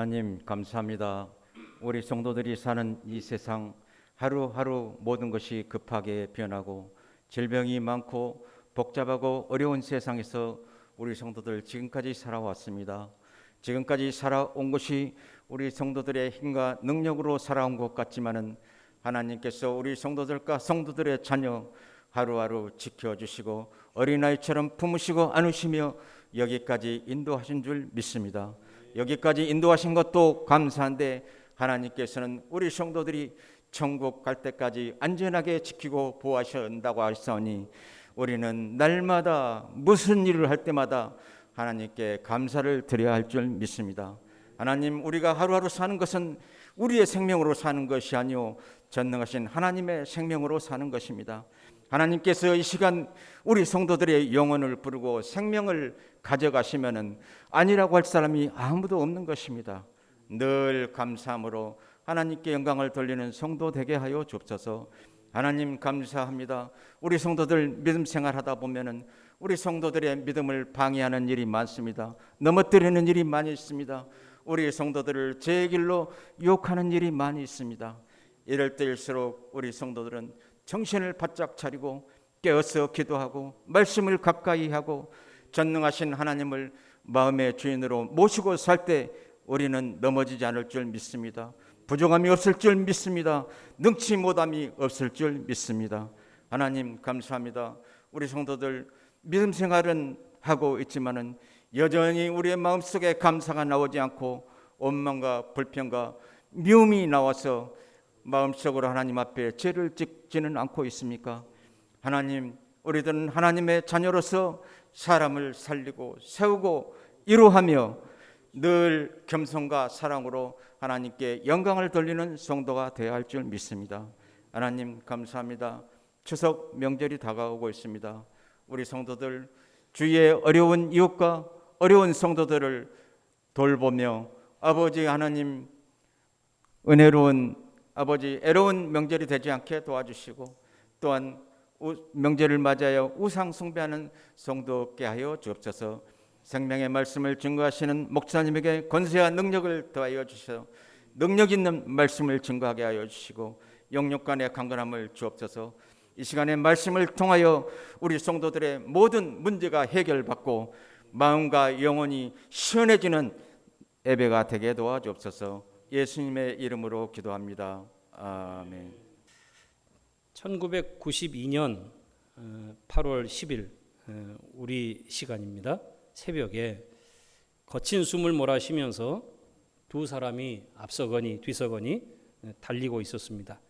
하나님 감사합니다. 우리 성도들이 사는 이 세상 하루하루 모든 것이 급하게 변하고 질병이 많고 복잡하고 어려운 세상에서 우리 성도들 지금까지 살아왔습니다. 지금까지 살아온 것이 우리 성도들의 힘과 능력으로 살아온 것 같지만은 하나님께서 우리 성도들과 성도들의 자녀 하루하루 지켜주시고 어린아이처럼 품으시고 안으시며 여기까지 인도하신 줄 믿습니다. 여기까지 인도하신 것도 감사한데 하나님께서는 우리 성도들이 천국 갈 때까지 안전하게 지키고 보호하셔야 한다고 하시니 우리는 날마다 무슨 일을 할 때마다 하나님께 감사를 드려야 할 줄 믿습니다. 하나님, 우리가 하루하루 사는 것은 우리의 생명으로 사는 것이 아니요 전능하신 하나님의 생명으로 사는 것입니다. 하나님께서 이 시간 우리 성도들의 영혼을 부르고 생명을 가져가시면은 아니라고 할 사람이 아무도 없는 것입니다. 늘 감사함으로 하나님께 영광을 돌리는 성도 되게 하여 주옵소서. 하나님 감사합니다. 우리 성도들 믿음 생활하다 보면은 우리 성도들의 믿음을 방해하는 일이 많습니다. 넘어뜨리는 일이 많이 있습니다. 우리 성도들을 제 길로 유혹하는 일이 많이 있습니다. 이럴 때일수록 우리 성도들은 정신을 바짝 차리고 깨어서 기도하고 말씀을 가까이 하고 전능하신 하나님을 마음의 주인으로 모시고 살 때 우리는 넘어지지 않을 줄 믿습니다. 부족함이 없을 줄 믿습니다. 능치 못함이 없을 줄 믿습니다. 하나님 감사합니다. 우리 성도들 믿음 생활은 하고 있지만은 여전히 우리의 마음속에 감사가 나오지 않고 원망과 불평과 미움이 나와서 마음속으로 하나님 앞에 죄를 짓지는 않고 있습니까? 하나님, 우리들은 하나님의 자녀로서 사람을 살리고 세우고 이루하며 늘 겸손과 사랑으로 하나님께 영광을 돌리는 성도가 되어야 할 줄 믿습니다. 하나님 감사합니다. 추석 명절이 다가오고 있습니다. 우리 성도들 주위의 어려운 이웃과 어려운 성도들을 돌보며 아버지 하나님 은혜로운 아버지 애로운 명절이 되지 않게 도와주시고 또한 명절을 맞아요 우상 숭배하는 성도 없게 하여 주옵소서. 생명의 말씀을 증거하시는 목사님에게 권세와 능력을 더하여 주셔서 능력 있는 말씀을 증거하게 하여 주시고 영육 간의 강건함을 주옵소서. 이 시간에 말씀을 통하여 우리 성도들의 모든 문제가 해결받고 마음과 영혼이 시원해지는 예배가 되게 도와주옵소서. 예수님의 이름으로 기도합니다. 아멘. 1992년 8월 10일 우리 시간입니다. 새벽에 거친 숨을 몰아쉬면서 두 사람이 앞서거니 뒤서거니 달리고 있었습니다.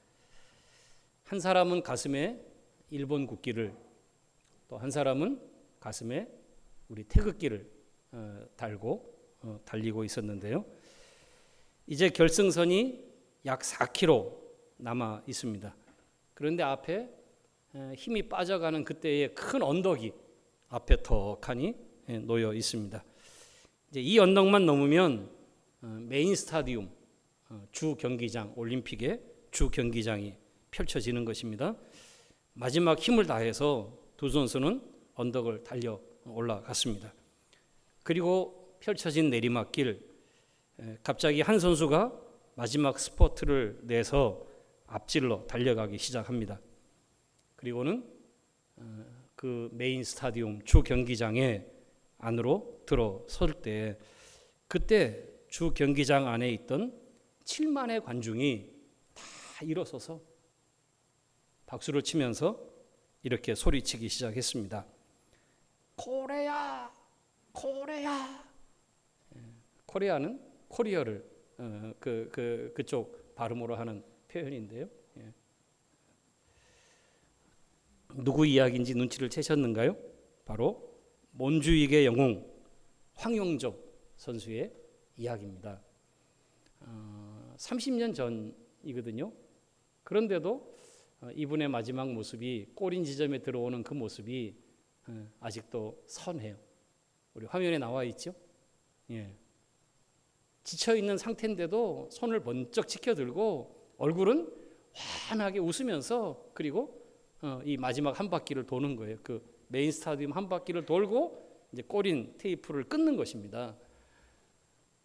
한 사람은 가슴에 일본 국기를, 또 한 사람은 가슴에 우리 태극기를 달고 달리고 있었는데요. 이제 결승선이 약 4km 남아 있습니다. 그런데 앞에 힘이 빠져가는 그때의 큰 언덕이 앞에 턱하니 놓여 있습니다. 이제 이 언덕만 넘으면 메인 스타디움, 주 경기장, 올림픽의 주 경기장이 펼쳐지는 것입니다. 마지막 힘을 다해서 두 선수는 언덕을 달려 올라갔습니다. 그리고 펼쳐진 내리막길, 갑자기 한 선수가 마지막 스퍼트를 내서 앞질러 달려가기 시작합니다. 그리고는 그 메인 스타디움 주 경기장에 안으로 들어설 때 그때 주 경기장 안에 있던 7만의 관중이 다 일어서서 박수를 치면서 이렇게 소리치기 시작했습니다. 코레아, 코레아. 코레아는 코리아를 그쪽 발음으로 하는 표현인데요. 누구 이야기인지 눈치를 채셨는가요? 바로 몬주익의 영웅 황용조 선수의 이야기입니다. 30년 전이거든요. 그런데도 이분의 마지막 모습이 골인 지점에 들어오는 그 모습이 아직도 선해요. 우리 화면에 나와 있죠? 예. 지쳐있는 상태인데도 손을 번쩍 치켜들고 얼굴은 환하게 웃으면서 그리고 이 마지막 한 바퀴를 도는 거예요. 그 메인 스타디움 한 바퀴를 돌고 이제 꼬린 테이프를 끊는 것입니다.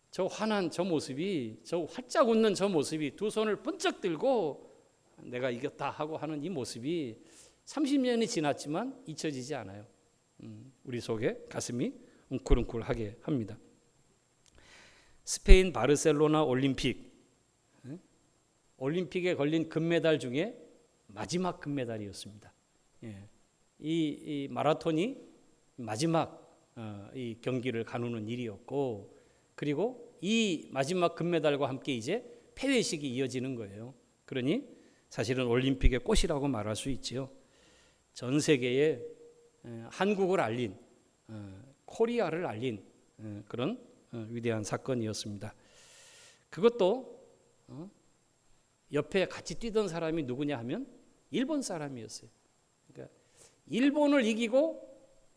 저 환한 저 모습이, 저 활짝 웃는 저 모습이, 두 손을 번쩍 들고 내가 이겼다 하고 하는 이 모습이 30년이 지났지만 잊혀지지 않아요. 우리 속에 가슴이 웅클웅클하게 합니다. 스페인 바르셀로나 올림픽, 올림픽에 걸린 금메달 중에 마지막 금메달이었습니다. 이 마라톤이 마지막 이 경기를 가누는 일이었고, 그리고 이 마지막 금메달과 함께 이제 폐회식이 이어지는 거예요. 그러니 사실은 올림픽의 꽃이라고 말할 수 있지요. 전 세계에 한국을 알린, 코리아를 알린 그런 위대한 사건이었습니다. 그것도 옆에 같이 뛰던 사람이 누구냐 하면 일본 사람이었어요. 그러니까 일본을 이기고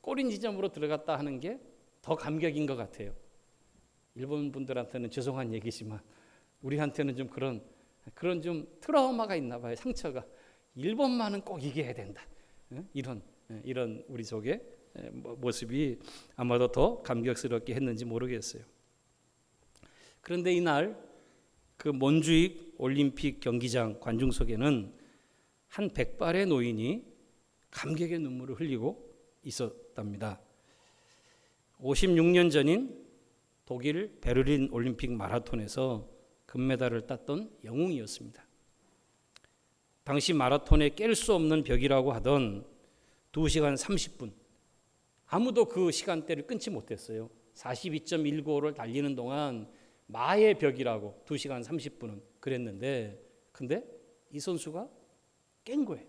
골인 지점으로 들어갔다 하는 게 더 감격인 것 같아요. 일본 분들한테는 죄송한 얘기지만 우리한테는 좀 그런 좀 트라우마가 있나 봐요. 상처가. 일본만은 꼭 이겨야 된다. 이런 우리 속에 모습이 아마도 더 감격스럽게 했는지 모르겠어요. 그런데 이날 그 몬주익 올림픽 경기장 관중석에는 한 백발의 노인이 감격의 눈물을 흘리고 있었답니다. 56년 전인 독일 베를린 올림픽 마라톤에서 금메달을 땄던 영웅이었습니다. 당시 마라톤에 깰 수 없는 벽이라고 하던 2시간 30분, 아무도 그 시간대를 끊지 못했어요. 42.195를 달리는 동안 마의 벽이라고 2시간 30분은 그랬는데, 근데 이 선수가 깬 거예요.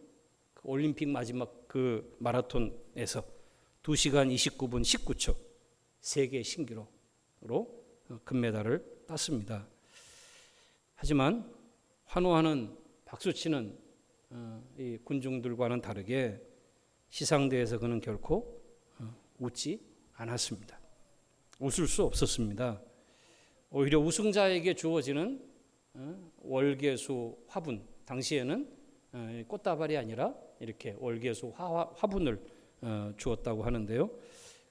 그 올림픽 마지막 그 마라톤에서 2시간 29분 19초 세계 신기록으로 금메달을 땄습니다. 하지만 환호하는 박수치는 이 군중들과는 다르게 시상대에서 그는 결코 웃지 않았습니다. 웃을 수 없었습니다. 오히려 우승자에게 주어지는 월계수 화분, 당시에는 꽃다발이 아니라 이렇게 월계수 화분을 주었다고 하는데요.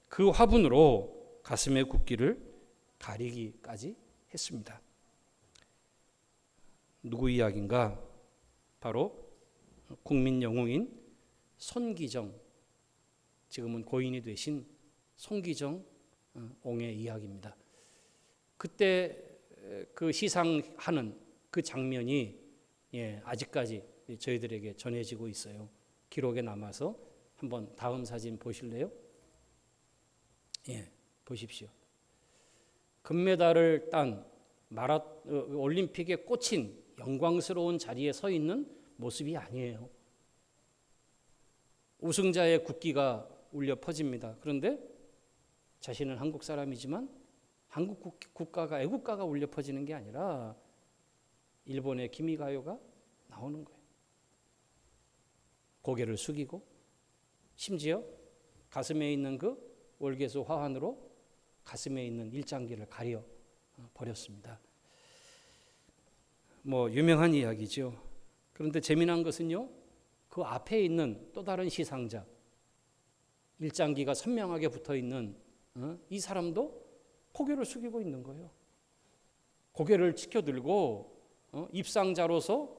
그 화분으로 가슴의 붓기를 가리기까지 했습니다. 누구 이야기인가? 바로 국민 영웅인 손기정, 지금은 고인이 되신 손기정 옹의 이야기입니다. 그때 그 시상하는 그 장면이 아직까지 저희들에게 전해지고 있어요. 기록에 남아서 한번 다음 사진 보실래요? 보십시오. 금메달을 딴 올림픽에 꽂힌 영광스러운 자리에 서 있는 모습이 아니에요. 우승자의 국기가 울려 퍼집니다. 그런데 자신은 한국 사람이지만 한국 국가가 애국가가 울려 퍼지는 게 아니라 일본의 기미가요가 나오는 거예요. 고개를 숙이고 심지어 가슴에 있는 그 월계수 화환으로 가슴에 있는 일장기를 가려 버렸습니다. 뭐 유명한 이야기죠. 그런데 재미난 것은요, 그 앞에 있는 또 다른 시상자, 일장기가 선명하게 붙어 있는 이 사람도 고개를 숙이고 있는 거예요. 고개를 치켜들고 입상자로서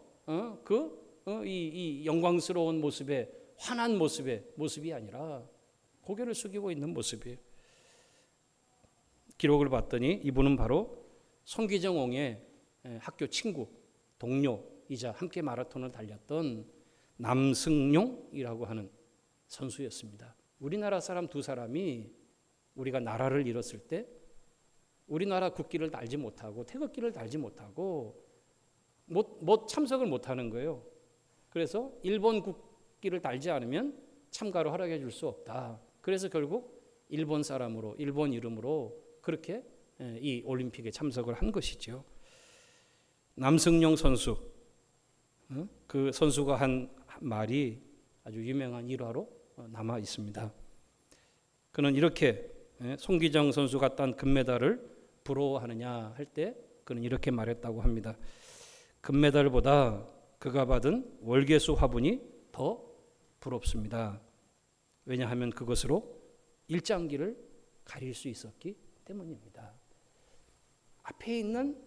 이 영광스러운 모습에, 환한 모습이 아니라 고개를 숙이고 있는 모습이에요. 기록을 봤더니 이분은 바로 손기정 옹의 학교 친구, 동료이자 함께 마라톤을 달렸던 남승용이라고 하는 선수였습니다. 우리나라 사람 두 사람이 우리가 나라를 잃었을 때 우리나라 국기를 달지 못하고 태극기를 달지 못하고 못 참석을 못하는 거예요. 그래서 일본 국기를 달지 않으면 참가를 허락해 줄 수 없다. 그래서 결국 일본 사람으로, 일본 이름으로 그렇게 이 올림픽에 참석을 한 것이죠. 남승용 선수, 그 선수가 한 말이 아주 유명한 일화로 남아 있습니다. 그는 이렇게 손기정 선수가 딴 금메달을 부러워하느냐 할 때 그는 이렇게 말했다고 합니다. 금메달보다 그가 받은 월계수 화분이 더 부럽습니다. 왜냐하면 그것으로 일장기를 가릴 수 있었기 때문입니다. 앞에 있는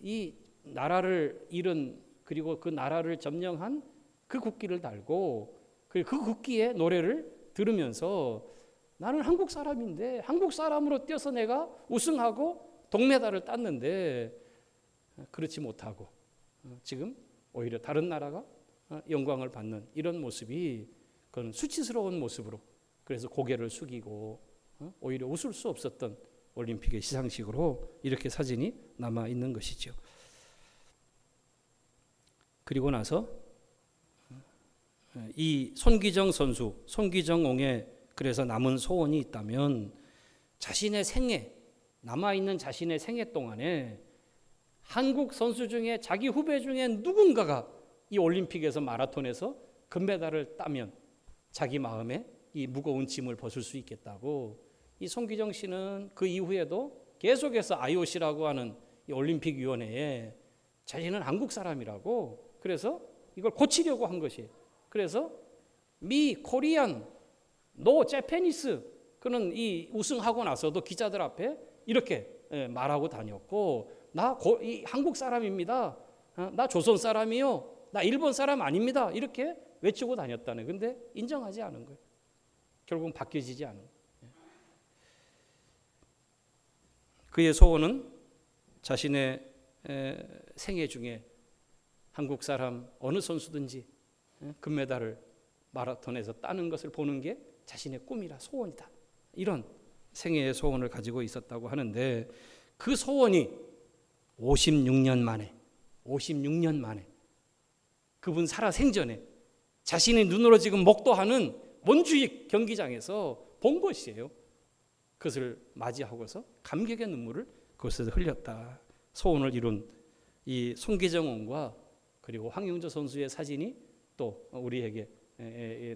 이 나라를 잃은 그리고 그 나라를 점령한 그 국기를 달고 그 국기의 노래를 들으면서 나는 한국 사람인데 한국 사람으로 뛰어서 내가 우승하고 동메달을 땄는데 그렇지 못하고 지금 오히려 다른 나라가 영광을 받는 이런 모습이 그건 수치스러운 모습으로 그래서 고개를 숙이고 오히려 웃을 수 없었던 올림픽의 시상식으로 이렇게 사진이 남아 있는 것이죠. 그리고 나서 이 손기정 선수, 손기정옹의 그래서 남은 소원이 있다면 자신의 생애, 남아있는 자신의 생애 동안에 한국 선수 중에 자기 후배 중에 누군가가 이 올림픽에서 마라톤에서 금메달을 따면 자기 마음에 이 무거운 짐을 벗을 수 있겠다고 이 손기정 씨는 그 이후에도 계속해서 IOC라고 하는 이 올림픽위원회에 자신은 한국 사람이라고 그래서 이걸 고치려고 한 것이에요. 그래서 미 코리안 노 재패니스 그는 이 우승하고 나서도 기자들 앞에 이렇게 말하고 다녔고 나 한국 사람입니다. 나 조선 사람이요. 나 일본 사람 아닙니다. 이렇게 외치고 다녔다는. 근데 인정하지 않은 거예요. 결국은 바뀌어지지 않은 거예요. 그의 소원은 자신의 생애 중에 한국 사람 어느 선수든지 금메달을 마라톤에서 따는 것을 보는 게 자신의 꿈이라 소원이다. 이런 생애의 소원을 가지고 있었다고 하는데 그 소원이 56년 만에 그분 살아 생전에 자신의 눈으로 지금 목도하는 몬주익 경기장에서 본 것이에요. 그것을 맞이하고서 감격의 눈물을 그것에서 흘렸다. 소원을 이룬 이 손기정옹과 그리고 황영조 선수의 사진이 또 우리에게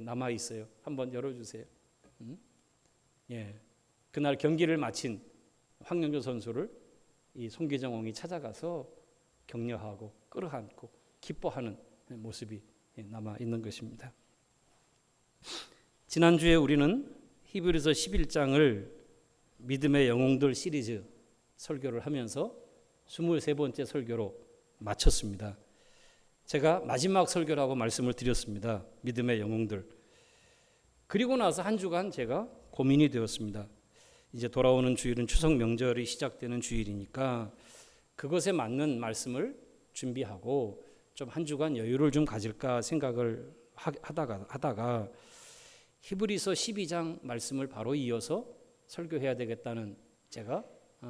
남아 있어요. 한번 열어주세요. 예, 그날 경기를 마친 황영조 선수를 이 손기정옹이 찾아가서 격려하고 끌어안고 기뻐하는 모습이 남아 있는 것입니다. 지난주에 우리는 히브리서 11장을 믿음의 영웅들 시리즈 설교를 하면서 23번째 설교로 마쳤습니다. 제가 마지막 설교라고 말씀을 드렸습니다. 믿음의 영웅들. 그리고 나서 한 주간 제가 고민이 되었습니다. 이제 돌아오는 주일은 추석 명절이 시작되는 주일이니까 그것에 맞는 말씀을 준비하고 좀 한 주간 여유를 좀 가질까 생각을 하다가 히브리서 12장 말씀을 바로 이어서 설교해야 되겠다는 제가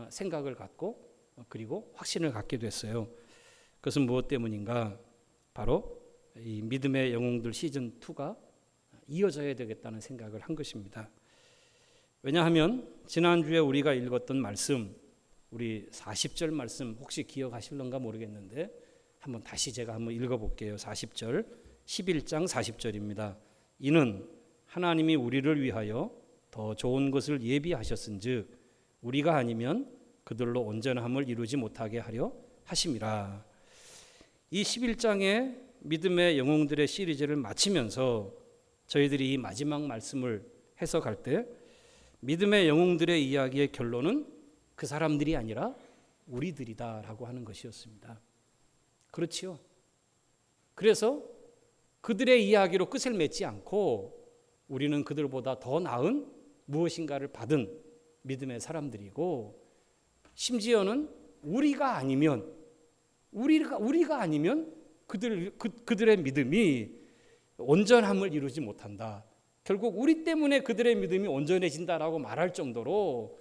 생각을 갖고 그리고 확신을 갖게 됐어요. 그것은 무엇 때문인가? 바로 이 믿음의 영웅들 시즌 2가 이어져야 되겠다는 생각을 한 것입니다. 왜냐하면 지난주에 우리가 읽었던 말씀, 우리 40절 말씀 혹시 기억하실런가 모르겠는데 한번 다시 제가 한번 읽어볼게요. 40절, 11장 40절입니다. 이는 하나님이 우리를 위하여 더 좋은 것을 예비하셨은즉 우리가 아니면 그들로 온전함을 이루지 못하게 하려 하심이라. 이 11장의 믿음의 영웅들의 시리즈를 마치면서 저희들이 이 마지막 말씀을 해석할 때 믿음의 영웅들의 이야기의 결론은 그 사람들이 아니라 우리들이다라고 하는 것이었습니다. 그렇지요. 그래서 그들의 이야기로 끝을 맺지 않고 우리는 그들보다 더 나은 무엇인가를 받은 믿음의 사람들이고 심지어는 우리가 아니면 그들의 믿음이 온전함을 이루지 못한다. 결국 우리 때문에 그들의 믿음이 온전해진다라고 말할 정도로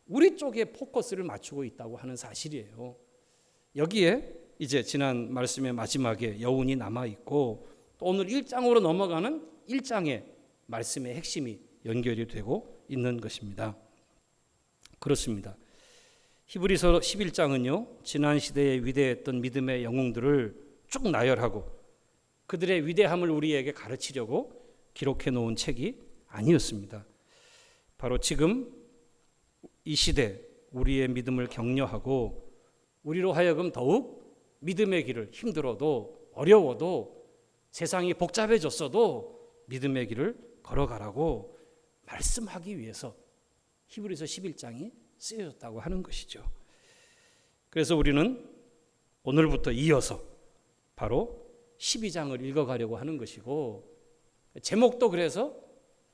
우리 쪽에 포커스를 맞추고 있다고 하는 사실이에요. 여기에 이제 지난 말씀의 마지막에 여운이 남아 있고 또 오늘 1장으로 넘어가는 1장의 말씀의 핵심이 연결이 되고 있는 것입니다. 그렇습니다. 히브리서 11장은요. 지난 시대에 위대했던 믿음의 영웅들을 쭉 나열하고 그들의 위대함을 우리에게 가르치려고 기록해 놓은 책이 아니었습니다. 바로 지금 이 시대 우리의 믿음을 격려하고 우리로 하여금 더욱 믿음의 길을 힘들어도 어려워도 세상이 복잡해졌어도 믿음의 길을 걸어가라고 말씀하기 위해서 히브리서 11장이 쓰여졌다고 하는 것이죠. 그래서 우리는 오늘부터 이어서 바로 12장을 읽어가려고 하는 것이고, 제목도 그래서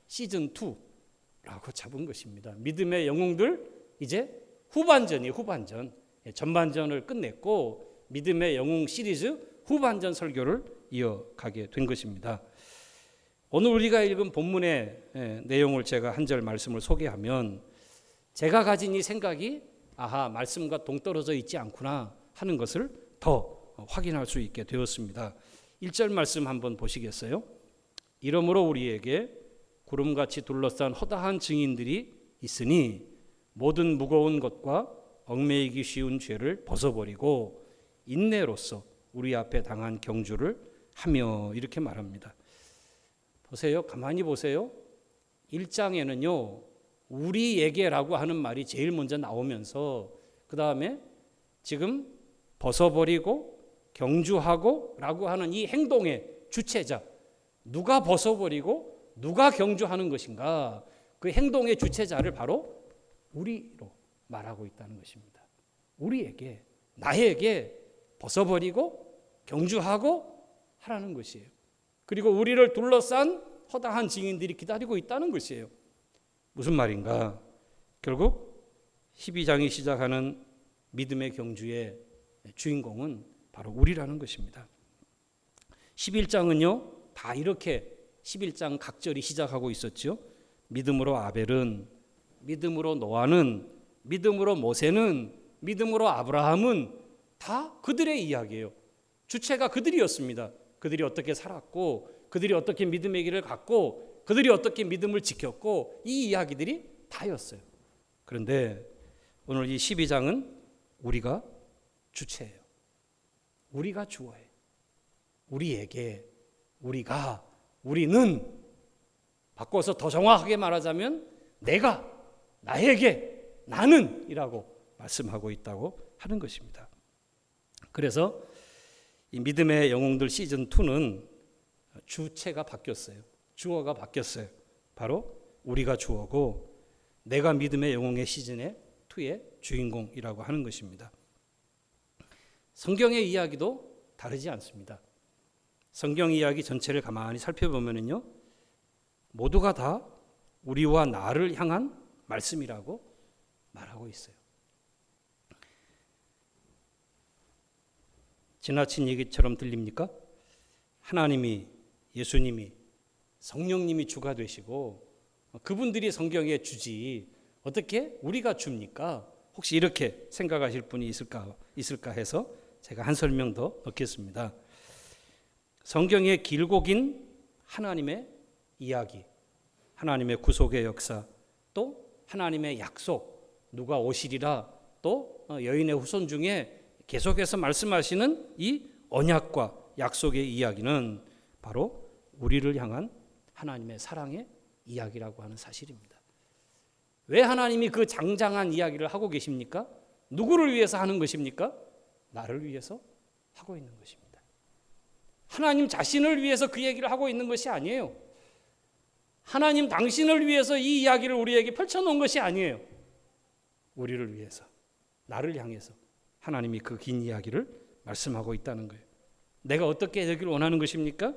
시즌2라고 잡은 것입니다. 믿음의 영웅들, 이제 후반전이 후반전. 전반전을 끝냈고 믿음의 영웅 시리즈 후반전 설교를 이어가게 된 것입니다. 오늘 우리가 읽은 본문의 내용을 제가 한 절 말씀을 소개하면, 제가 가진 이 생각이 말씀과 동떨어져 있지 않구나 하는 것을 더 확인할 수 있게 되었습니다. 1절 말씀 한번 보시겠어요? 이러므로 우리에게 구름같이 둘러싼 허다한 증인들이 있으니 모든 무거운 것과 얽매이기 쉬운 죄를 벗어버리고 인내로서 우리 앞에 당한 경주를 하며, 이렇게 말합니다. 보세요. 가만히 보세요. 1장에는요. 우리에게라고 하는 말이 제일 먼저 나오면서 그 다음에 지금 벗어버리고 경주하고 라고 하는 이 행동의 주체자, 누가 벗어버리고 누가 경주하는 것인가, 그 행동의 주체자를 바로 우리로 말하고 있다는 것입니다. 우리에게, 나에게 벗어버리고 경주하고 하라는 것이에요. 그리고 우리를 둘러싼 허다한 증인들이 기다리고 있다는 것이에요. 무슨 말인가? 결국 12장이 시작하는 믿음의 경주의 주인공은 바로 우리라는 것입니다. 11장은요 다 이렇게 11장 각절이 시작하고 있었죠. 믿음으로 아벨은, 믿음으로 노아는, 믿음으로 모세는, 믿음으로 아브라함은 다 그들의 이야기예요. 주체가 그들이었습니다. 그들이 어떻게 살았고, 그들이 어떻게 믿음의 길을 갔고, 그들이 어떻게 믿음을 지켰고, 이 이야기들이 다였어요. 그런데 오늘 이 12장은 우리가 주체예요. 우리가 주어예요. 우리에게, 우리가, 우리는, 바꿔서 더 정확하게 말하자면 내가, 나에게, 나는 이라고 말씀하고 있다고 하는 것입니다. 그래서 이 믿음의 영웅들 시즌2는 주체가 바뀌었어요. 주어가 바뀌었어요. 바로 우리가 주어고 내가 믿음의 영웅의 시즌의 2의 주인공이라고 하는 것입니다. 성경의 이야기도 다르지 않습니다. 성경 이야기 전체를 가만히 살펴보면요, 모두가 다 우리와 나를 향한 말씀이라고 말하고 있어요. 지나친 얘기처럼 들립니까? 하나님이, 예수님이, 성령님이 주가 되시고 그분들이 성경의 주지 어떻게 우리가 줍니까? 혹시 이렇게 생각하실 분이 있을까 해서 제가 한 설명 더 넣겠습니다. 성경의 길고 긴 하나님의 이야기, 하나님의 구속의 역사, 또 하나님의 약속, 누가 오시리라, 또 여인의 후손 중에 계속해서 말씀하시는 이 언약과 약속의 이야기는 바로 우리를 향한 하나님의 사랑의 이야기라고 하는 사실입니다. 왜 하나님이 그 장장한 이야기를 하고 계십니까? 누구를 위해서 하는 것입니까? 나를 위해서 하고 있는 것입니다. 하나님 자신을 위해서 그 얘기를 하고 있는 것이 아니에요. 하나님 당신을 위해서 이 이야기를 우리에게 펼쳐놓은 것이 아니에요. 우리를 위해서, 나를 향해서 하나님이 그 긴 이야기를 말씀하고 있다는 거예요. 내가 어떻게 되기를 원하는 것입니까?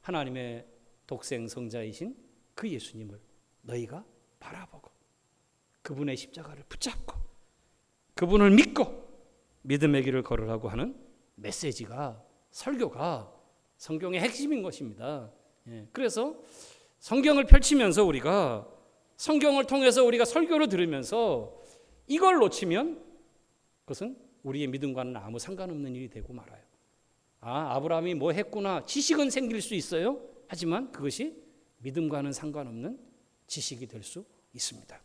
하나님의 독생 성자이신 그 예수님을 너희가 바라보고 그분의 십자가를 붙잡고 그분을 믿고 믿음의 길을 걸으라고 하는 메시지가, 설교가 성경의 핵심인 것입니다. 그래서 성경을 펼치면서 우리가, 성경을 통해서 우리가 설교를 들으면서 이걸 놓치면 그것은 우리의 믿음과는 아무 상관없는 일이 되고 말아요. 아브라함이 뭐 했구나, 지식은 생길 수 있어요. 하지만 그것이 믿음과는 상관없는 지식이 될 수 있습니다.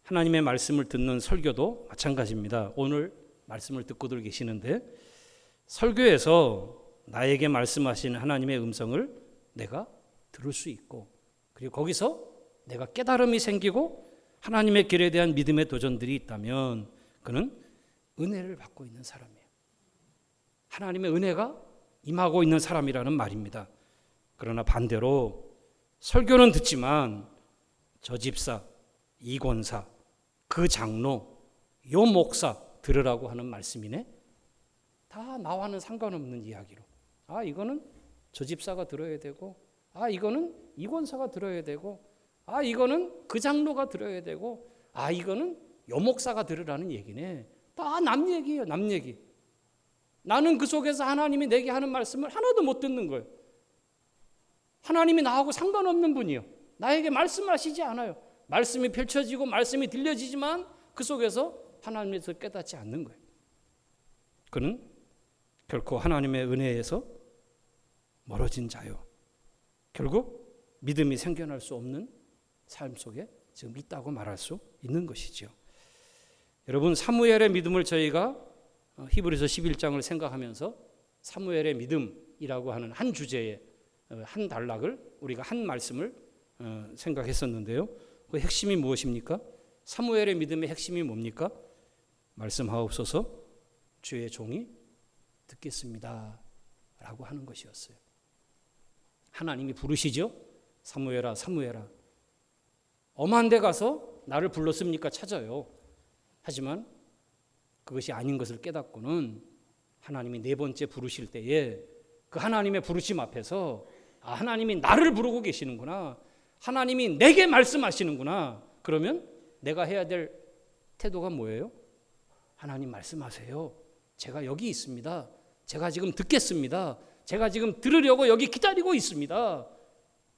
하나님의 말씀을 듣는 설교도 마찬가지입니다. 오늘 말씀을 듣고들 계시는데 설교에서 나에게 말씀하시는 하나님의 음성을 내가 들을 수 있고, 그리고 거기서 내가 깨달음이 생기고 하나님의 길에 대한 믿음의 도전들이 있다면 그는 은혜를 받고 있는 사람이에요. 하나님의 은혜가 임하고 있는 사람이라는 말입니다. 그러나 반대로 설교는 듣지만 저 집사, 이 권사, 그 장로, 요 목사 들으라고 하는 말씀이네. 다 나와는 상관없는 이야기로. 아, 이거는 저 집사가 들어야 되고, 아, 이거는 이 권사가 들어야 되고, 아, 이거는 그 장로가 들어야 되고, 아, 이거는 요 목사가 들으라는 얘기네. 다 남 얘기예요, 남 얘기. 나는 그 속에서 하나님이 내게 하는 말씀을 하나도 못 듣는 거예요. 하나님이 나하고 상관없는 분이요. 나에게 말씀하시지 않아요. 말씀이 펼쳐지고 말씀이 들려지지만 그 속에서 하나님에서 깨닫지 않는 거예요. 그는 결코 하나님의 은혜에서 멀어진 자요. 결국 믿음이 생겨날 수 없는 삶 속에 지금 있다고 말할 수 있는 것이죠. 여러분, 사무엘의 믿음을 저희가 히브리서 11장을 생각하면서 사무엘의 믿음이라고 하는 한 주제에 한 단락을 우리가 한 말씀을 생각했었는데요. 그 핵심이 무엇입니까? 사무엘의 믿음의 핵심이 뭡니까? 말씀하옵소서 주의 종이 듣겠습니다 라고 하는 것이었어요. 하나님이 부르시죠. 사무엘아 사무엘아. 엄한 데 가서 나를 불렀습니까? 찾아요. 하지만 그것이 아닌 것을 깨닫고는 하나님이 네 번째 부르실 때에 그 하나님의 부르심 앞에서 아, 하나님이 나를 부르고 계시는구나. 하나님이 내게 말씀하시는구나. 그러면 내가 해야 될 태도가 뭐예요? 하나님 말씀하세요. 제가 여기 있습니다. 제가 지금 듣겠습니다. 제가 지금 들으려고 여기 기다리고 있습니다.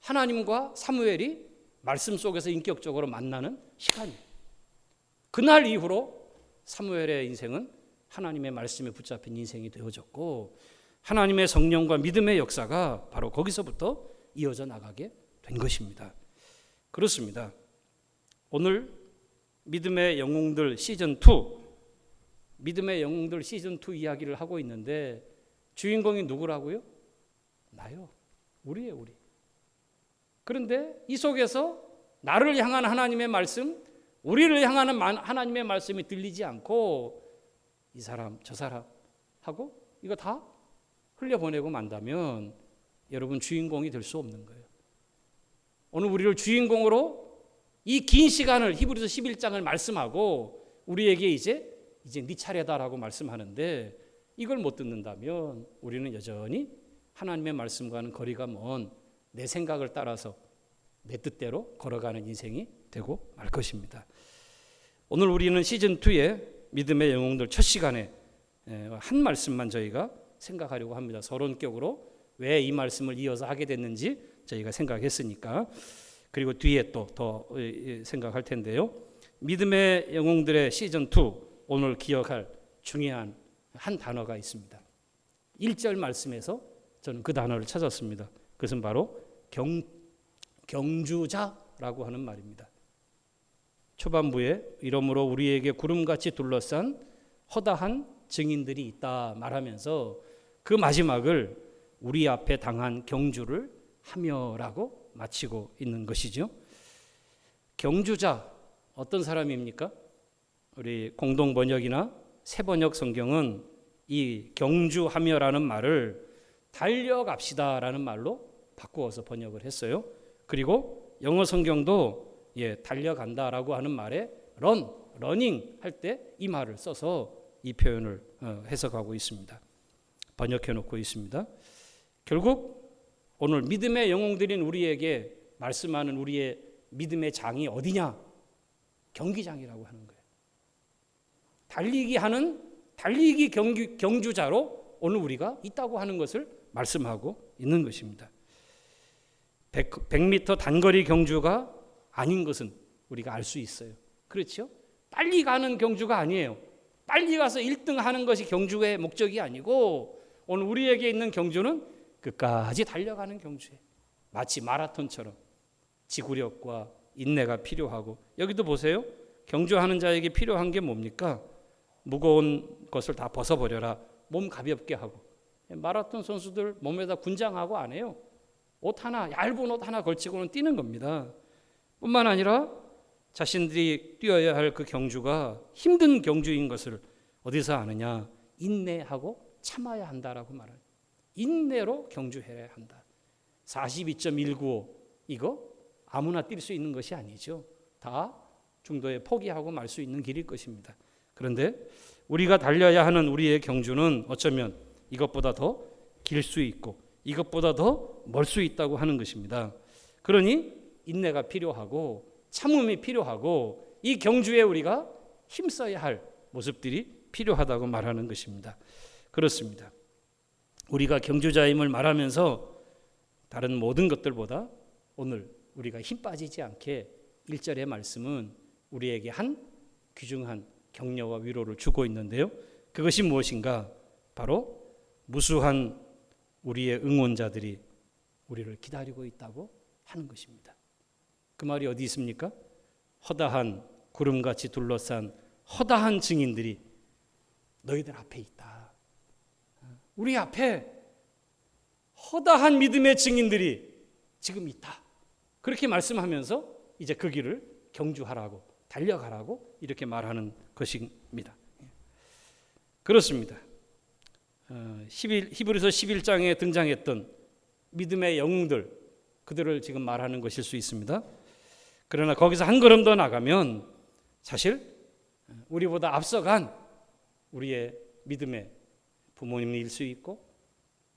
하나님과 사무엘이 말씀 속에서 인격적으로 만나는 시간이에요. 그날 이후로 사무엘의 인생은 하나님의 말씀에 붙잡힌 인생이 되어졌고 하나님의 성령과 믿음의 역사가 바로 거기서부터 이어져 나가게 된 것입니다. 그렇습니다. 오늘 믿음의 영웅들 시즌2 믿음의 영웅들 시즌2 이야기를 하고 있는데 주인공이 누구라고요? 나요. 우리예요, 우리. 그런데 이 속에서 나를 향한 하나님의 말씀, 우리를 향하는 하나님의 말씀이 들리지 않고 이 사람, 저 사람 하고 이거 다 흘려보내고 만다면 여러분 주인공이 될 수 없는 거예요. 오늘 우리를 주인공으로 이 긴 시간을 히브리서 11장을 말씀하고 우리에게 이제 네 차례다라고 말씀하는데 이걸 못 듣는다면 우리는 여전히 하나님의 말씀과는 거리가 먼 내 생각을 따라서 내 뜻대로 걸어가는 인생이 되고 말 것입니다. 오늘 우리는 시즌2의 믿음의 영웅들 첫 시간에 한 말씀만 저희가 생각하려고 합니다. 서론격으로 왜 이 말씀을 이어서 하게 됐는지 저희가 생각했으니까. 그리고 뒤에 또 더 생각할 텐데요. 믿음의 영웅들의 시즌2 오늘 기억할 중요한 한 단어가 있습니다. 1절 말씀에서 저는 그 단어를 찾았습니다. 그것은 바로 경주자라고 하는 말입니다. 초반부에 이러므로 우리에게 구름같이 둘러싼 허다한 증인들이 있다 말하면서 그 마지막을 우리 앞에 당한 경주를 하며라고 마치고 있는 것이죠. 경주자 어떤 사람입니까? 우리 공동 번역이나 새 번역 성경은 이 경주하며라는 말을 달려갑시다라는 말로 바꾸어서 번역을 했어요. 그리고 영어 성경도 달려간다라고 하는 말에 러닝 할 때 이 말을 써서 이 표현을 해석하고 있습니다. 번역해 놓고 있습니다. 결국 오늘 믿음의 영웅들인 우리에게 말씀하는 우리의 믿음의 장이 어디냐? 경기장이라고 하는 거예요. 달리기 경주자로 오늘 우리가 있다고 하는 것을 말씀하고 있는 것입니다. 100m 단거리 경주가 아닌 것은 우리가 알 수 있어요. 그렇죠? 빨리 가는 경주가 아니에요. 빨리 가서 1등 하는 것이 경주의 목적이 아니고 오늘 우리에게 있는 경주는 끝까지 달려가는 경주예요. 마치 마라톤처럼 지구력과 인내가 필요하고 여기도 보세요. 경주하는 자에게 필요한 게 뭡니까? 무거운 것을 다 벗어버려라. 몸 가볍게 하고. 마라톤 선수들 몸에다 군장하고 안 해요. 옷 하나, 얇은 옷 하나 걸치고는 뛰는 겁니다. 뿐만 아니라 자신들이 뛰어야 할 그 경주가 힘든 경주인 것을 어디서 아느냐? 인내하고 참아야 한다라고 말해요. 인내로 경주해야 한다. 42.195 이거 아무나 뛸 수 있는 것이 아니죠. 다 중도에 포기하고 말 수 있는 길일 것입니다. 그런데 우리가 달려야 하는 우리의 경주는 어쩌면 이것보다 더 길 수 있고 이것보다 더 멀 수 있다고 하는 것입니다. 그러니 인내가 필요하고 참음이 필요하고 이 경주에 우리가 힘써야 할 모습들이 필요하다고 말하는 것입니다. 그렇습니다. 우리가 경주자임을 말하면서 다른 모든 것들보다 오늘 우리가 힘 빠지지 않게 1절의 말씀은 우리에게 한 귀중한 격려와 위로를 주고 있는데요. 그것이 무엇인가? 바로 무수한 우리의 응원자들이 우리를 기다리고 있다고 하는 것입니다. 그 말이 어디 있습니까? 허다한 구름같이 둘러싼 허다한 증인들이 너희들 앞에 있다. 우리 앞에 허다한 믿음의 증인들이 지금 있다. 그렇게 말씀하면서 이제 그 길을 경주하라고 달려가라고 이렇게 말하는 것입니다. 그렇습니다. 히브리서 11장에 등장했던 믿음의 영웅들, 그들을 지금 말하는 것일 수 있습니다. 그러나 거기서 한 걸음 더 나가면 사실 우리보다 앞서간 우리의 믿음의 부모님일 수 있고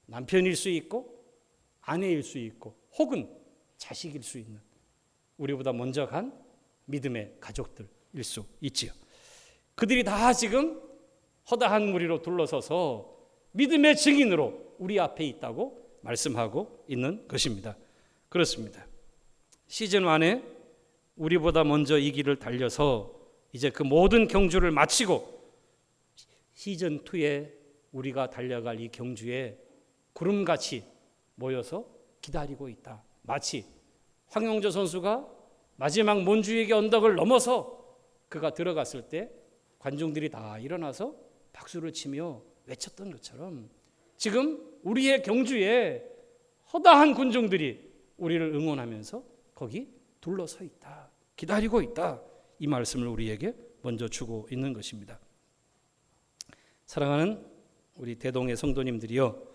남편일 수 있고 아내일 수 있고 혹은 자식일 수 있는 우리보다 먼저 간 믿음의 가족들일 수 있지요. 그들이 다 지금 허다한 무리로 둘러서서 믿음의 증인으로 우리 앞에 있다고 말씀하고 있는 것입니다. 그렇습니다. 시즌 1에 우리보다 먼저 이 길을 달려서 이제 그 모든 경주를 마치고 시즌 2에 우리가 달려갈 이 경주에 구름같이 모여서 기다리고 있다. 마치 황영조 선수가 마지막 몬주익의 언덕을 넘어서 그가 들어갔을 때 관중들이 다 일어나서 박수를 치며 외쳤던 것처럼 지금 우리의 경주에 허다한 군중들이 우리를 응원하면서 거기 둘러서 있다. 기다리고 있다. 이 말씀을 우리에게 먼저 주고 있는 것입니다. 사랑하는 우리 대동의 성도님들이요,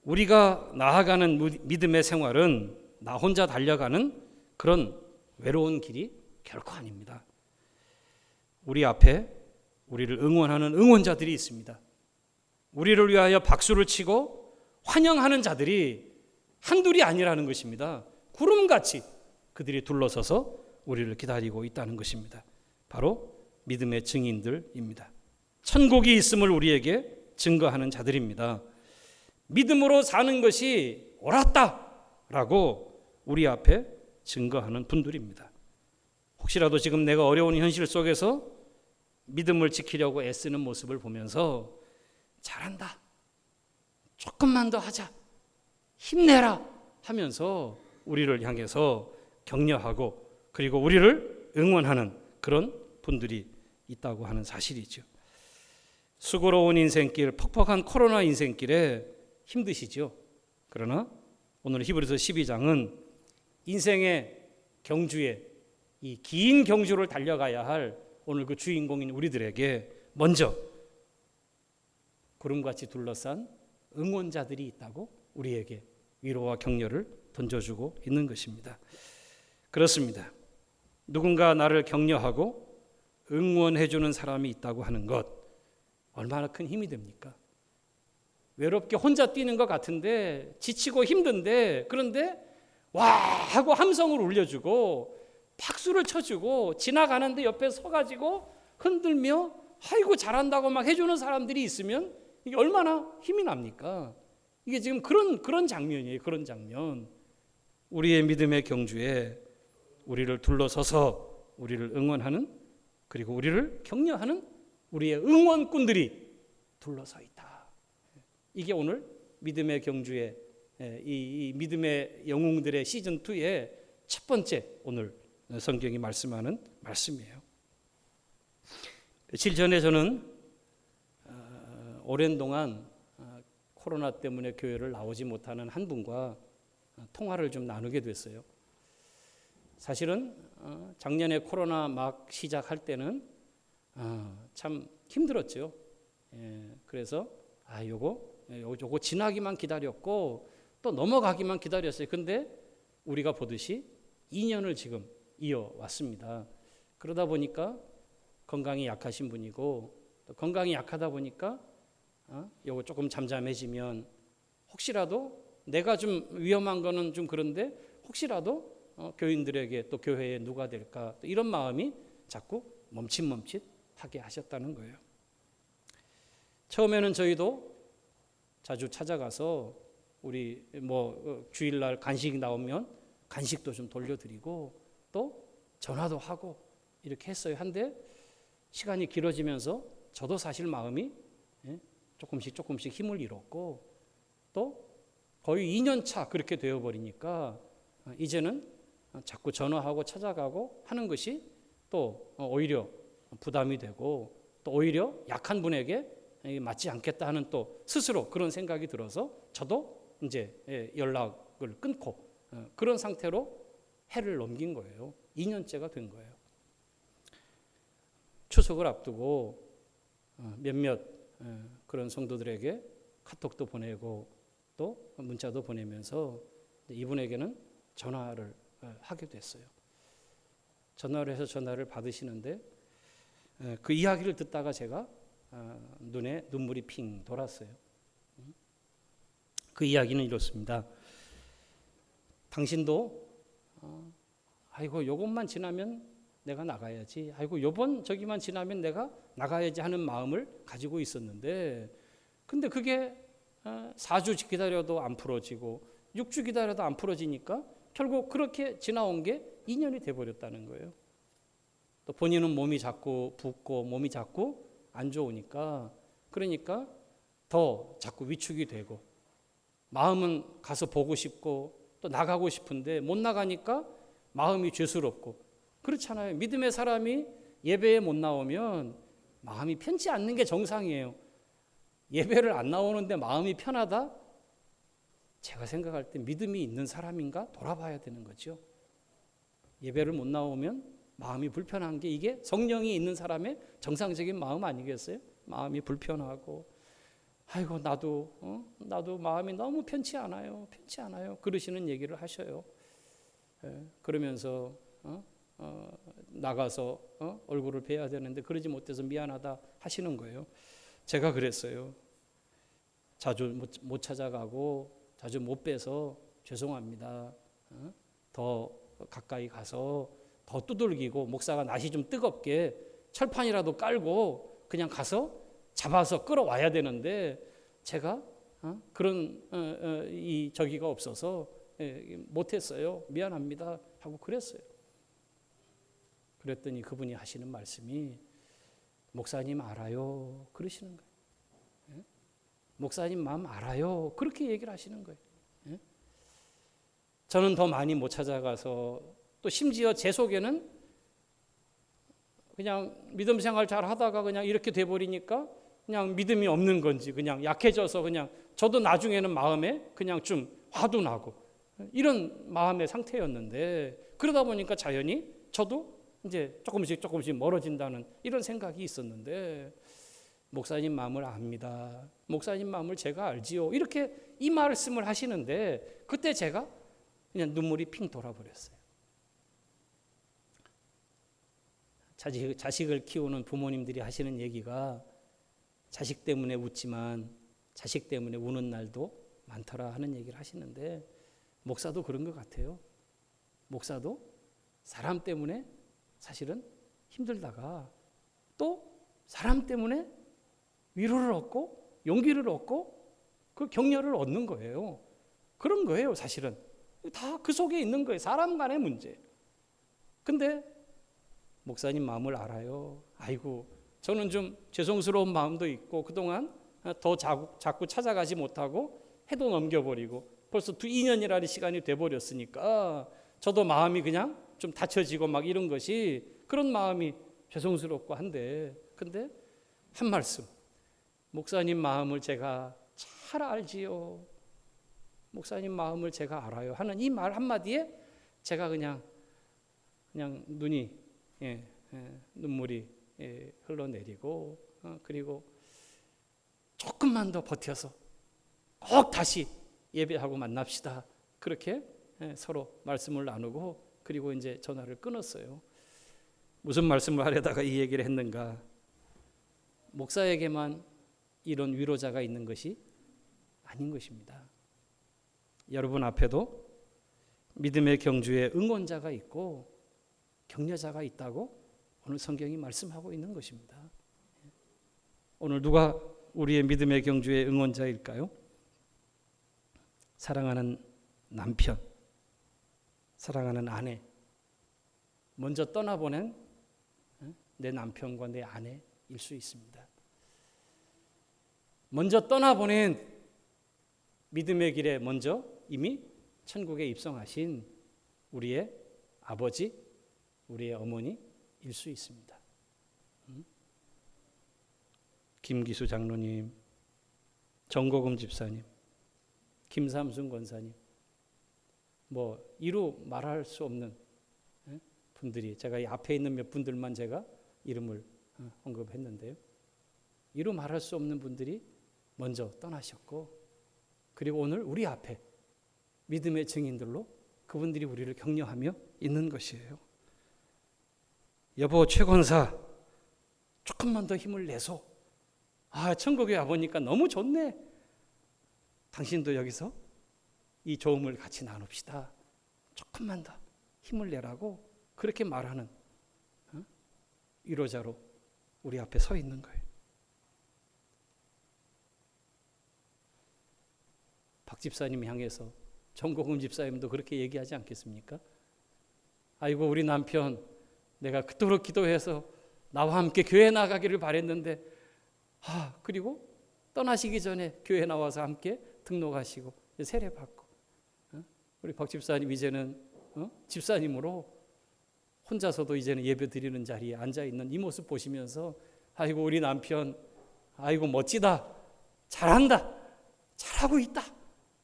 우리가 나아가는 믿음의 생활은 나 혼자 달려가는 그런 외로운 길이 결코 아닙니다. 우리 앞에 우리를 응원하는 응원자들이 있습니다. 우리를 위하여 박수를 치고 환영하는 자들이 한둘이 아니라는 것입니다. 구름같이 그들이 둘러서서 우리를 기다리고 있다는 것입니다. 바로 믿음의 증인들입니다. 천국이 있음을 우리에게 증거하는 자들입니다. 믿음으로 사는 것이 옳았다라고 우리 앞에 증거하는 분들입니다. 혹시라도 지금 내가 어려운 현실 속에서 믿음을 지키려고 애쓰는 모습을 보면서 잘한다, 조금만 더 하자, 힘내라 하면서 우리를 향해서 격려하고 그리고 우리를 응원하는 그런 분들이 있다고 하는 사실이죠. 수고로운 인생길, 퍽퍽한 코로나 인생길에 힘드시죠. 그러나 오늘 히브리서 12장은 인생의 경주에 이 긴 경주를 달려가야 할 오늘 그 주인공인 우리들에게 먼저 구름같이 둘러싼 응원자들이 있다고 우리에게 위로와 격려를 던져주고 있는 것입니다. 그렇습니다. 누군가 나를 격려하고 응원해주는 사람이 있다고 하는 것, 얼마나 큰 힘이 됩니까? 외롭게 혼자 뛰는 것 같은데, 지치고 힘든데, 그런데 와 하고 함성을 울려주고 박수를 쳐주고 지나가는데 옆에 서가지고 흔들며 아이고 잘한다고 막 해주는 사람들이 있으면 이게 얼마나 힘이 납니까? 이게 지금 그런 장면이에요. 그런 장면. 우리의 믿음의 경주에 우리를 둘러서서 우리를 응원하는, 그리고 우리를 격려하는 우리의 응원꾼들이 둘러서 있다. 이게 오늘 믿음의 경주에 이 믿음의 영웅들의 시즌 2의 첫 번째 오늘 성경이 말씀하는 말씀이에요. 며칠 전에 저는 오랜 동안 코로나 때문에 교회를 나오지 못하는 한 분과 통화를 좀 나누게 됐어요. 사실은 작년에 코로나 막 시작할 때는 참 힘들었죠. 그래서 요거 지나기만 기다렸고 또 넘어가기만 기다렸어요. 근데 우리가 보듯이 2년을 지금 이어왔습니다. 그러다 보니까 건강이 약하신 분이고 또 건강이 약하다 보니까 요거 조금 잠잠해지면 혹시라도 내가 좀 위험한 거는 좀 그런데 혹시라도 교인들에게 또 교회에 누가 될까 또 이런 마음이 자꾸 멈칫멈칫하게 하셨다는 거예요. 처음에는 저희도 자주 찾아가서 우리 주일날 간식 나오면 간식도 좀 돌려드리고 또 전화도 하고 이렇게 했어요. 한데 시간이 길어지면서 저도 사실 마음이 조금씩 힘을 잃었고 또 거의 2년 차 그렇게 되어버리니까 이제는 자꾸 전화하고 찾아가고 하는 것이 또 오히려 부담이 되고 또 오히려 약한 분에게 맞지 않겠다 하는 또 스스로 그런 생각이 들어서 저도 이제 연락을 끊고 그런 상태로 해를 넘긴 거예요. 2년째가 된 거예요. 추석을 앞두고 몇몇 그런 성도들에게 카톡도 보내고 또 문자도 보내면서 이분에게는 전화를 하게 됐어요. 전화를 해서 전화를 받으시는데 그 이야기를 듣다가 제가 눈에 눈물이 핑 돌았어요. 그 이야기는 이렇습니다. 당신도 아이고 요것만 지나면 내가 나가야지. 아이고 요번 저기만 지나면 내가 나가야지 하는 마음을 가지고 있었는데 근데 그게 4주 기다려도 안 풀어지고 6주 기다려도 안 풀어지니까 결국 그렇게 지나온 게 2년이 돼버렸다는 거예요. 또 본인은 몸이 자꾸 붓고 몸이 자꾸 안 좋으니까 그러니까 더 자꾸 위축이 되고 마음은 가서 보고 싶고 또 나가고 싶은데 못 나가니까 마음이 죄스럽고 그렇잖아요. 믿음의 사람이 예배에 못 나오면 마음이 편치 않는 게 정상이에요. 예배를 안 나오는데 마음이 편하다? 제가 생각할 때 믿음이 있는 사람인가 돌아봐야 되는 거죠. 예배를 못 나오면 마음이 불편한 게 이게 성령이 있는 사람의 정상적인 마음 아니겠어요? 마음이 불편하고 아이고 나도 마음이 너무 편치 않아요. 그러시는 얘기를 하셔요. 그러면서 나가서 얼굴을 뵈야 되는데 그러지 못해서 미안하다 하시는 거예요. 제가 그랬어요. 자주 못 찾아가고 자주 못 뵈서 죄송합니다. 더 가까이 가서 더 두들기고 목사가 날씨 좀 뜨겁게 철판이라도 깔고 그냥 가서 잡아서 끌어와야 되는데 제가 그런 저기가 없어서 못했어요. 미안합니다 하고 그랬어요. 그랬더니 그분이 하시는 말씀이 목사님 알아요 그러시는 거예요. 목사님 마음 알아요 그렇게 얘기를 하시는 거예요. 저는 더 많이 못 찾아가서 또 심지어 제 속에는 그냥 믿음 생활 잘 하다가 그냥 이렇게 돼버리니까 그냥 믿음이 없는 건지 그냥 약해져서 그냥 저도 나중에는 마음에 그냥 좀 화도 나고 이런 마음의 상태였는데 그러다 보니까 자연히 저도 이제 조금씩 멀어진다는 이런 생각이 있었는데 목사님 마음을 압니다. 목사님 마음을 제가 알지요. 이렇게 이 말씀을 하시는데 그때 제가 그냥 눈물이 핑 돌아버렸어요. 자식을 키우는 부모님들이 하시는 얘기가 자식 때문에 웃지만 자식 때문에 우는 날도 많더라 하는 얘기를 하시는데 목사도 그런 것 같아요. 목사도 사람 때문에 사실은 힘들다가 또 사람 때문에 위로를 얻고 용기를 얻고 그 격려를 얻는 거예요. 그런 거예요, 사실은. 다 그 속에 있는 거예요. 사람 간의 문제. 근데 목사님 마음을 알아요. 아이고, 저는 좀 죄송스러운 마음도 있고 그동안 더 자꾸 찾아가지 못하고 해도 넘겨버리고 벌써 2년이라는 시간이 돼버렸으니까 저도 마음이 그냥 좀 닫혀지고 막 이런 것이 그런 마음이 죄송스럽고 한데 근데 한 말씀 목사님 마음을 제가 잘 알지요. 목사님 마음을 제가 알아요 하는 이 말 한마디에 제가 그냥 눈이 눈물이 흘러내리고 그리고 조금만 더 버텨서 꼭 다시 예배하고 만납시다. 그렇게 서로 말씀을 나누고 그리고 이제 전화를 끊었어요. 무슨 말씀을 하려다가 이 얘기를 했는가? 목사에게만 이런 위로자가 있는 것이 아닌 것입니다. 여러분 앞에도 믿음의 경주에 응원자가 있고 격려자가 있다고 오늘 성경이 말씀하고 있는 것입니다. 오늘 누가 우리의 믿음의 경주의 응원자일까요? 사랑하는 남편, 사랑하는 아내, 먼저 떠나보낸 내 남편과 내 아내일 수 있습니다. 먼저 떠나보낸 믿음의 길에 먼저 이미 천국에 입성하신 우리의 아버지, 우리의 어머니일 수 있습니다. 김기수 장로님, 정고금 집사님, 김삼순 권사님, 이루 말할 수 없는 분들이, 제가 이 앞에 있는 몇 분들만 제가 이름을 언급했는데요. 이루 말할 수 없는 분들이 먼저 떠나셨고, 그리고 오늘 우리 앞에 믿음의 증인들로 그분들이 우리를 격려하며 있는 것이에요. 여보 최권사, 조금만 더 힘을 내소. 천국에 와보니까 너무 좋네. 당신도 여기서 이 좋음을 같이 나눕시다. 조금만 더 힘을 내라고 그렇게 말하는 위로자로 우리 앞에 서 있는 거예요. 박 집사님 향해서 정고금 집사님도 그렇게 얘기하지 않겠습니까? 아이고 우리 남편, 내가 그토록 기도해서 나와 함께 교회 나가기를 바랬는데 그리고 떠나시기 전에 교회 나와서 함께 등록하시고 세례 받고, 우리 박 집사님 이제는 집사님으로 혼자서도 이제는 예배 드리는 자리에 앉아 있는 이 모습 보시면서 아이고 우리 남편, 아이고 멋지다, 잘한다, 잘하고 있다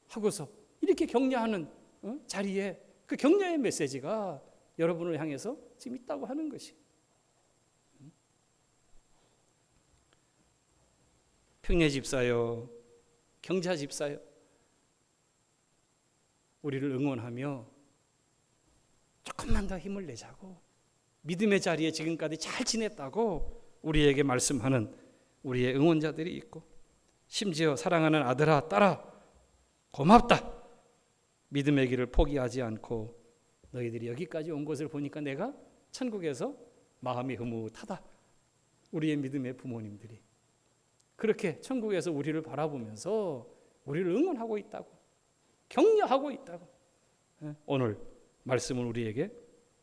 하고서 이렇게 격려하는 자리에 그 격려의 메시지가 여러분을 향해서 지금 있다고 하는 것이. 평례 집사요, 경자 집사요, 우리를 응원하며 조금만 더 힘을 내자고, 믿음의 자리에 지금까지 잘 지냈다고 우리에게 말씀하는 우리의 응원자들이 있고, 심지어 사랑하는 아들아 딸아 고맙다, 믿음의 길을 포기하지 않고 너희들이 여기까지 온 것을 보니까 내가 천국에서 마음이 흐뭇하다. 우리의 믿음의 부모님들이 그렇게 천국에서 우리를 바라보면서 우리를 응원하고 있다고, 격려하고 있다고 오늘 말씀을 우리에게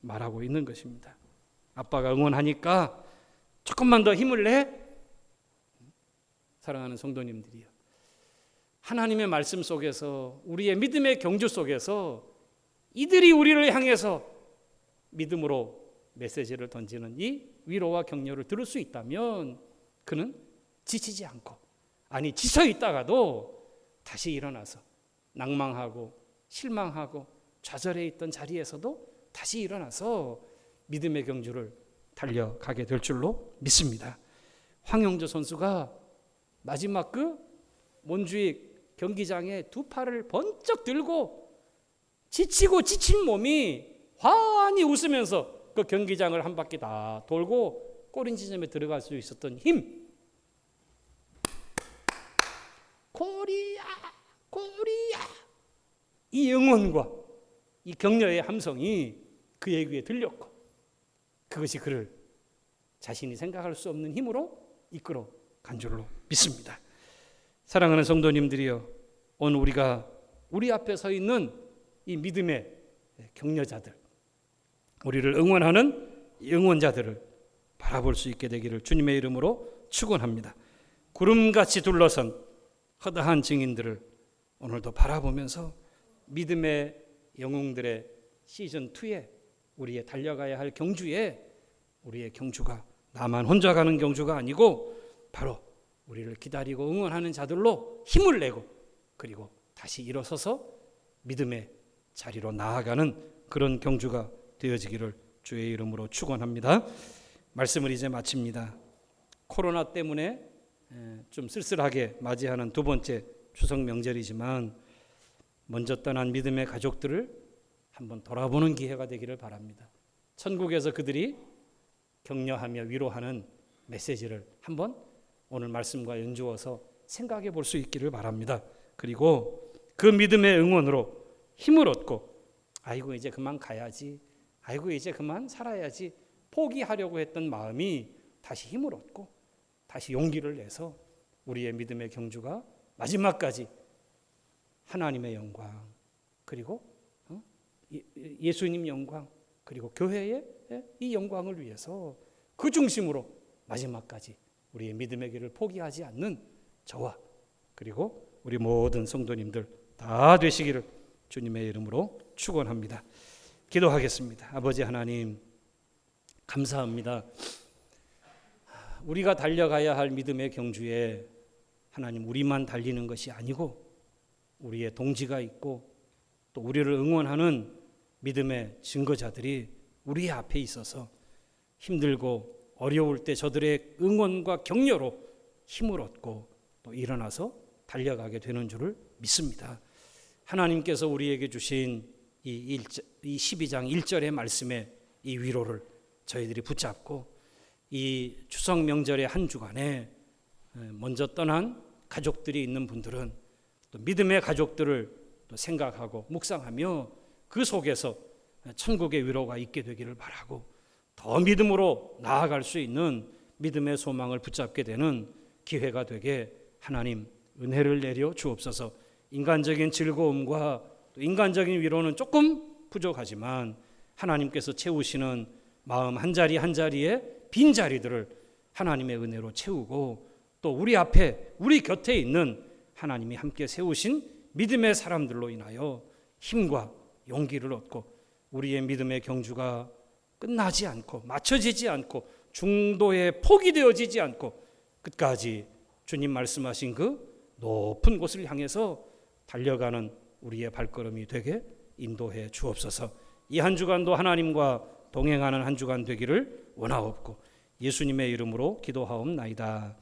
말하고 있는 것입니다. 아빠가 응원하니까 조금만 더 힘을 내. 사랑하는 성도님들이요, 하나님의 말씀 속에서, 우리의 믿음의 경주 속에서 이들이 우리를 향해서 믿음으로 메시지를 던지는 이 위로와 격려를 들을 수 있다면 그는 지치지 않고, 아니 지쳐 있다가도 다시 일어나서 낭망하고 실망하고 좌절해 있던 자리에서도 다시 일어나서 믿음의 경주를 달려가게 될 줄로 믿습니다. 황영조 선수가 마지막 그 몬주익 경기장에 두 팔을 번쩍 들고 지치고 지친 몸이 환히 웃으면서 그 경기장을 한 바퀴 다 돌고 골인 지점에 들어갈 수 있었던 힘, 골이야 골이야, 이 응원과 이 격려의 함성이 그의 귀에 들렸고, 그것이 그를 자신이 생각할 수 없는 힘으로 이끌어 간 줄로 믿습니다. 사랑하는 성도님들이여, 오늘 우리가 우리 앞에 서 있는 이 믿음의 격려자들, 우리를 응원하는 응원자들을 바라볼 수 있게 되기를 주님의 이름으로 축원합니다. 구름같이 둘러선 허다한 증인들을 오늘도 바라보면서 믿음의 영웅들의 시즌2에 우리의 달려가야 할 경주에, 우리의 경주가 나만 혼자 가는 경주가 아니고 바로 우리를 기다리고 응원하는 자들로 힘을 내고, 그리고 다시 일어서서 믿음의 자리로 나아가는 그런 경주가 되어지기를 주의 이름으로 축원합니다. 말씀을 이제 마칩니다. 코로나 때문에 좀 쓸쓸하게 맞이하는 두 번째 추석 명절이지만 먼저 떠난 믿음의 가족들을 한번 돌아보는 기회가 되기를 바랍니다. 천국에서 그들이 격려하며 위로하는 메시지를 한번 오늘 말씀과 연주어서 생각해 볼 수 있기를 바랍니다. 그리고 그 믿음의 응원으로 힘을 얻고 아이고 이제 그만 가야지, 아이고 이제 그만 살아야지 포기하려고 했던 마음이 다시 힘을 얻고 다시 용기를 내서 우리의 믿음의 경주가 마지막까지 하나님의 영광 그리고 예수님 영광 그리고 교회의 이 영광을 위해서 그 중심으로 마지막까지 우리의 믿음의 길을 포기하지 않는 저와 그리고 우리 모든 성도님들 다 되시기를 주님의 이름으로 축원합니다. 기도하겠습니다. 아버지 하나님 감사합니다. 우리가 달려가야 할 믿음의 경주에 하나님 우리만 달리는 것이 아니고 우리의 동지가 있고 또 우리를 응원하는 믿음의 증거자들이 우리 앞에 있어서 힘들고 어려울 때 저들의 응원과 격려로 힘을 얻고 또 일어나서 달려가게 되는 줄을 믿습니다. 하나님께서 우리에게 주신 이 12장 1절의 말씀의 이 위로를 저희들이 붙잡고 이 추석 명절의 한 주간에 먼저 떠난 가족들이 있는 분들은 또 믿음의 가족들을 또 생각하고 묵상하며 그 속에서 천국의 위로가 있게 되기를 바라고 더 믿음으로 나아갈 수 있는 믿음의 소망을 붙잡게 되는 기회가 되게 하나님 은혜를 내려 주옵소서. 인간적인 즐거움과 또 인간적인 위로는 조금 부족하지만 하나님께서 채우시는 마음 한 자리 한 자리의 빈 자리들을 하나님의 은혜로 채우고 또 우리 앞에 우리 곁에 있는 하나님이 함께 세우신 믿음의 사람들로 인하여 힘과 용기를 얻고 우리의 믿음의 경주가 끝나지 않고 맞춰지지 않고 중도에 포기되어지지 않고 끝까지 주님 말씀하신 그 높은 곳을 향해서 달려가는 우리의 발걸음이 되게 인도해 주옵소서. 이 한 주간도 하나님과 동행하는 한 주간 되기를 원하옵고 예수님의 이름으로 기도하옵나이다.